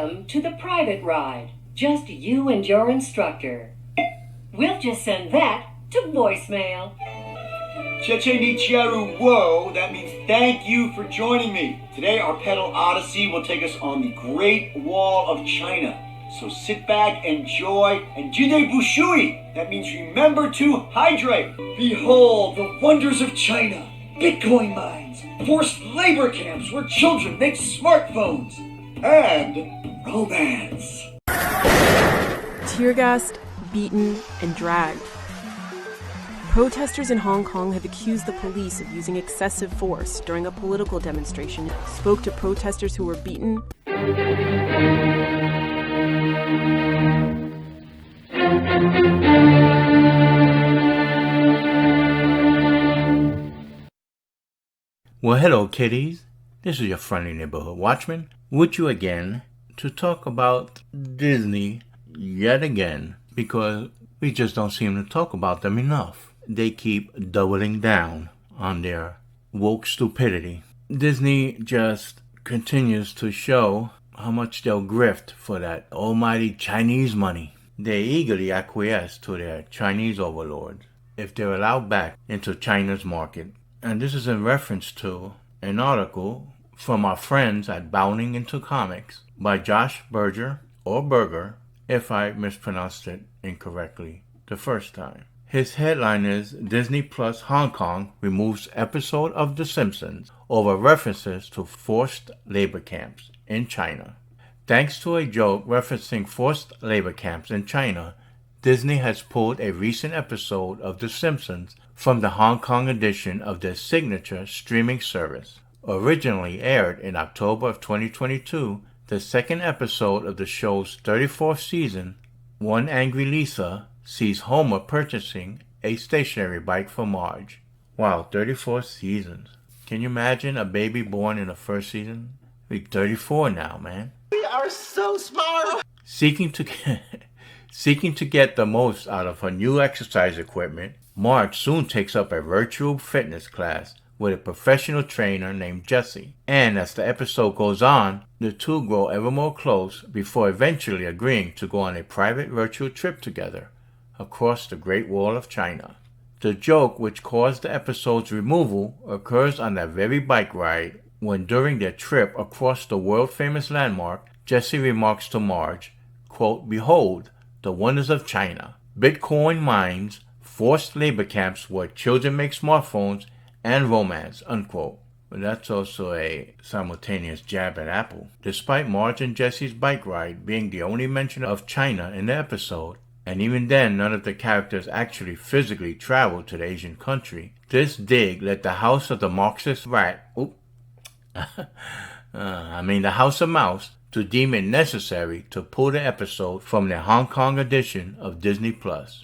Welcome to the private ride. Just you and your instructor. We'll just send that to voicemail. Cheche ni chiaru wo, that means thank you for joining me. Today our pedal odyssey will take us on the Great Wall of China. So sit back, enjoy, and jide bushui, that means remember to hydrate. Behold the wonders of China. Bitcoin mines, forced labor camps where children make smartphones, and romance. Tear gassed, beaten, and dragged. Protesters in Hong Kong have accused the police of using excessive force during a political demonstration, spoke to protesters who were beaten. Well, hello, kiddies. This is your friendly neighborhood watchman with you again to talk about Disney yet again, because we just don't seem to talk about them enough. They keep doubling down on their woke stupidity. Disney just continues to show how much they'll grift for that almighty Chinese money. They eagerly acquiesce to their Chinese overlords if they're allowed back into China's market. And this is in reference to an article from our friends at Bounding Into Comics by Josh Berger, or Berger, if I mispronounced it incorrectly the first time. His headline is Disney Plus Hong Kong removes episode of The Simpsons over references to forced labor camps in China. Thanks to a joke referencing forced labor camps in China, Disney has pulled a recent episode of The Simpsons from the Hong Kong edition of their signature streaming service. Originally aired in October of 2022, the second episode of the show's 34th season, One Angry Lisa sees Homer purchasing a stationary bike for Marge. Wow, 34 seasons. Can you imagine a baby born in the first season? We're 34 now, man. We are so smart! Seeking to get the most out of her new exercise equipment, Marge soon takes up a virtual fitness class with a professional trainer named Jessie. And as the episode goes on, the two grow ever more close before eventually agreeing to go on a private virtual trip together across the Great Wall of China. The joke which caused the episode's removal occurs on that very bike ride when during their trip across the world-famous landmark, Jessie remarks to Marge, quote, "Behold, the wonders of China. Bitcoin mines, forced labor camps where children make smartphones, and romance," unquote. But that's also a simultaneous jab at Apple. Despite Marge and Jessie's bike ride being the only mention of China in the episode, and even then none of the characters actually physically traveled to the Asian country, this dig led the House of the Marxist Rat, the House of Mouse, to deem it necessary to pull the episode from the Hong Kong edition of Disney Plus.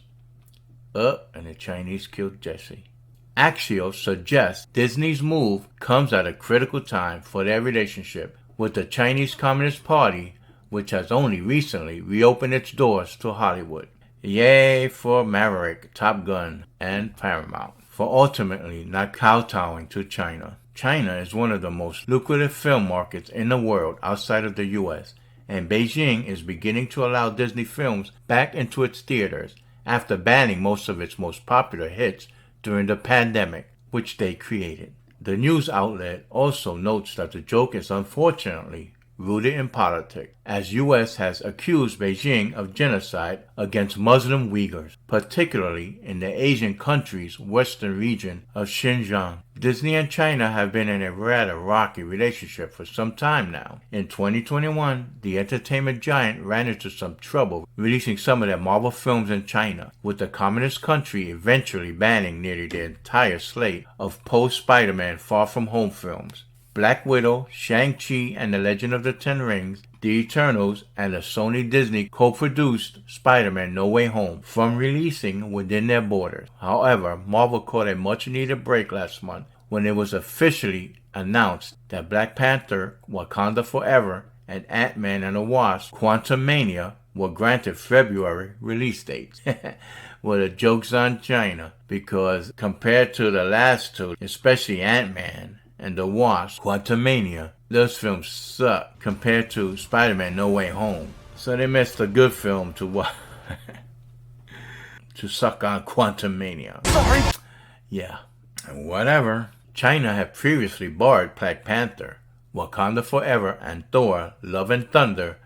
And the Chinese killed Jessie. Axios suggests Disney's move comes at a critical time for their relationship with the Chinese Communist Party, which has only recently reopened its doors to Hollywood. Yay for Maverick, Top Gun, and Paramount for ultimately not kowtowing to China. China is one of the most lucrative film markets in the world outside of the US, and Beijing is beginning to allow Disney films back into its theaters after banning most of its most popular hits during the pandemic, which they created. The news outlet also notes that the joke is unfortunately rooted in politics, as U.S. has accused Beijing of genocide against Muslim Uyghurs, particularly in the Asian country's western region of Xinjiang. Disney and China have been in a rather rocky relationship for some time now. In 2021, the entertainment giant ran into some trouble releasing some of their Marvel films in China, with the communist country eventually banning nearly the entire slate of post-Spider-Man Far From Home films. Black Widow, Shang-Chi and the Legend of the Ten Rings, The Eternals, and the Sony-Disney co-produced Spider-Man No Way Home from releasing within their borders. However, Marvel caught a much-needed break last month when it was officially announced that Black Panther, Wakanda Forever, and Ant-Man and the Wasp, Quantumania, were granted February release dates. Well, the joke's on China, because compared to the last two, especially Ant-Man, and The Wasp, Quantumania, those films suck compared to Spider-Man No Way Home. So they missed a good film to to suck on Quantumania. Sorry. Yeah, and whatever. China had previously barred Black Panther, Wakanda Forever, and Thor Love and Thunder,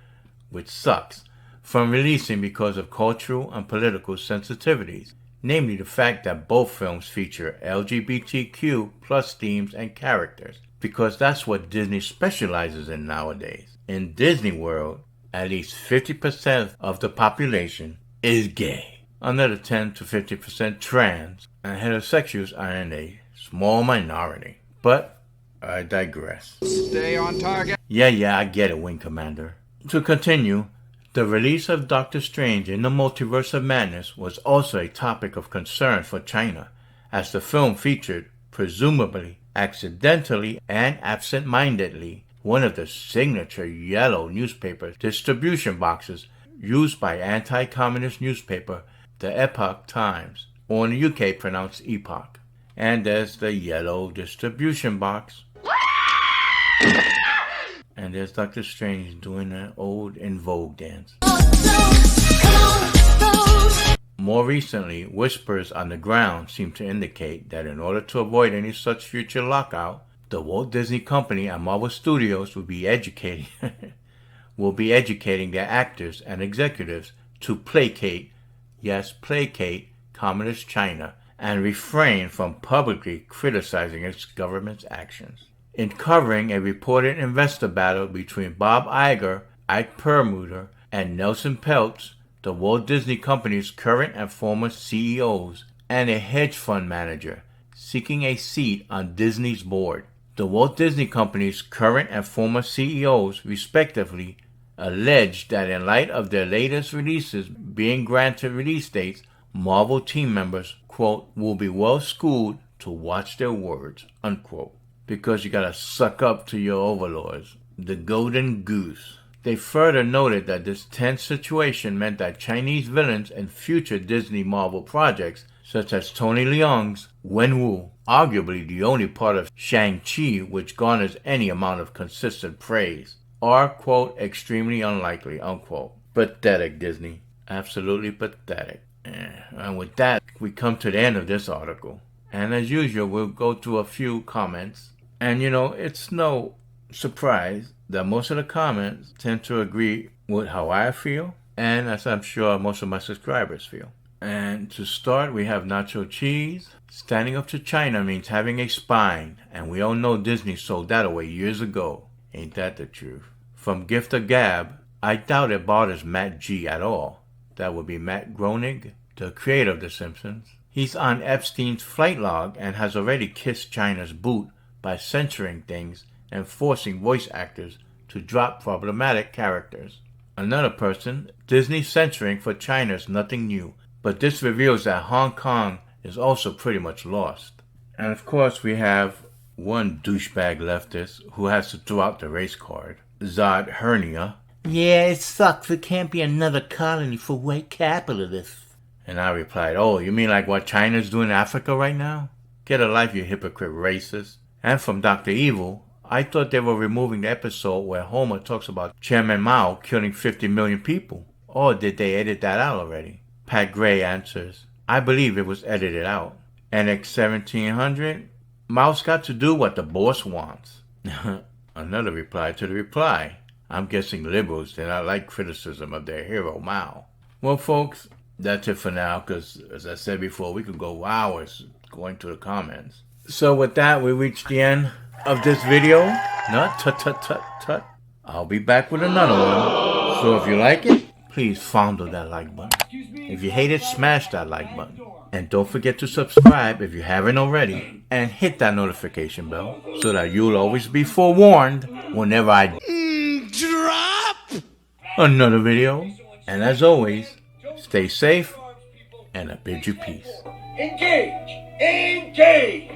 which sucks, from releasing because of cultural and political sensitivities, namely the fact that both films feature LGBTQ plus themes and characters, because that's what Disney specializes in nowadays. In Disney World, at least 50% of the population is gay, another 10 to 50% trans, and heterosexuals are in a small minority. But I digress. Stay on target. Yeah, I get it, Wing Commander. To continue, the release of Doctor Strange in the Multiverse of Madness was also a topic of concern for China, as the film featured, presumably accidentally and absent-mindedly, one of the signature yellow newspaper distribution boxes used by anti-communist newspaper The Epoch Times, or in the UK pronounced Epoch. And there's the yellow distribution box. And there's Doctor Strange doing an old In Vogue dance. More recently, whispers on the ground seem to indicate that in order to avoid any such future lockout, the Walt Disney Company and Marvel Studios will be educating their actors and executives to placate, yes, placate, Communist China and refrain from publicly criticizing its government's actions. In covering a reported investor battle between Bob Iger, Ike Perlmutter, and Nelson Peltz, the Walt Disney Company's current and former CEOs, and a hedge fund manager seeking a seat on Disney's board. The Walt Disney Company's current and former CEOs, respectively, alleged that in light of their latest releases being granted release dates, Marvel team members, quote, will be well schooled to watch their words, unquote, because you gotta suck up to your overlords, the golden goose. They further noted that this tense situation meant that Chinese villains in future Disney Marvel projects, such as Tony Leung's Wenwu, arguably the only part of Shang-Chi which garners any amount of consistent praise, are, quote, extremely unlikely, unquote. Pathetic, Disney. Absolutely pathetic. And with that, we come to the end of this article. And as usual, we'll go through a few comments. And it's no surprise that most of the comments tend to agree with how I feel, and as I'm sure most of my subscribers feel. And to start, we have Nacho Cheese. Standing up to China means having a spine, and we all know Disney sold that away years ago. Ain't that the truth? From Gift of Gab, I doubt it bothers Matt G at all. That would be Matt Groening, the creator of The Simpsons. He's on Epstein's flight log and has already kissed China's boot by censoring things and forcing voice actors to drop problematic characters. Another person, Disney censoring for China is nothing new, but this reveals that Hong Kong is also pretty much lost. And of course we have one douchebag leftist who has to throw out the race card, Zod Hernia. Yeah, it sucks. There can't be another colony for white capitalists. And I replied, oh, you mean like what China's doing in Africa right now? Get a life, you hypocrite racist. And from Dr. Evil, I thought they were removing the episode where Homer talks about Chairman Mao killing 50 million people. Or did they edit that out already? Pat Gray answers, I believe it was edited out. NX 1700, Mao's got to do what the boss wants. Another reply to the reply. I'm guessing liberals did not like criticism of their hero Mao. Well, folks, that's it for now, because as I said before, we could go hours going to the comments. So with that, we reached the end of this video. No, tut. I'll be back with another one. So if you like it, please fondle that like button. If you hate it, smash that like button. And don't forget to subscribe if you haven't already. And hit that notification bell so that you'll always be forewarned whenever I drop another video. And as always, stay safe and I bid you peace. Engage! Engage!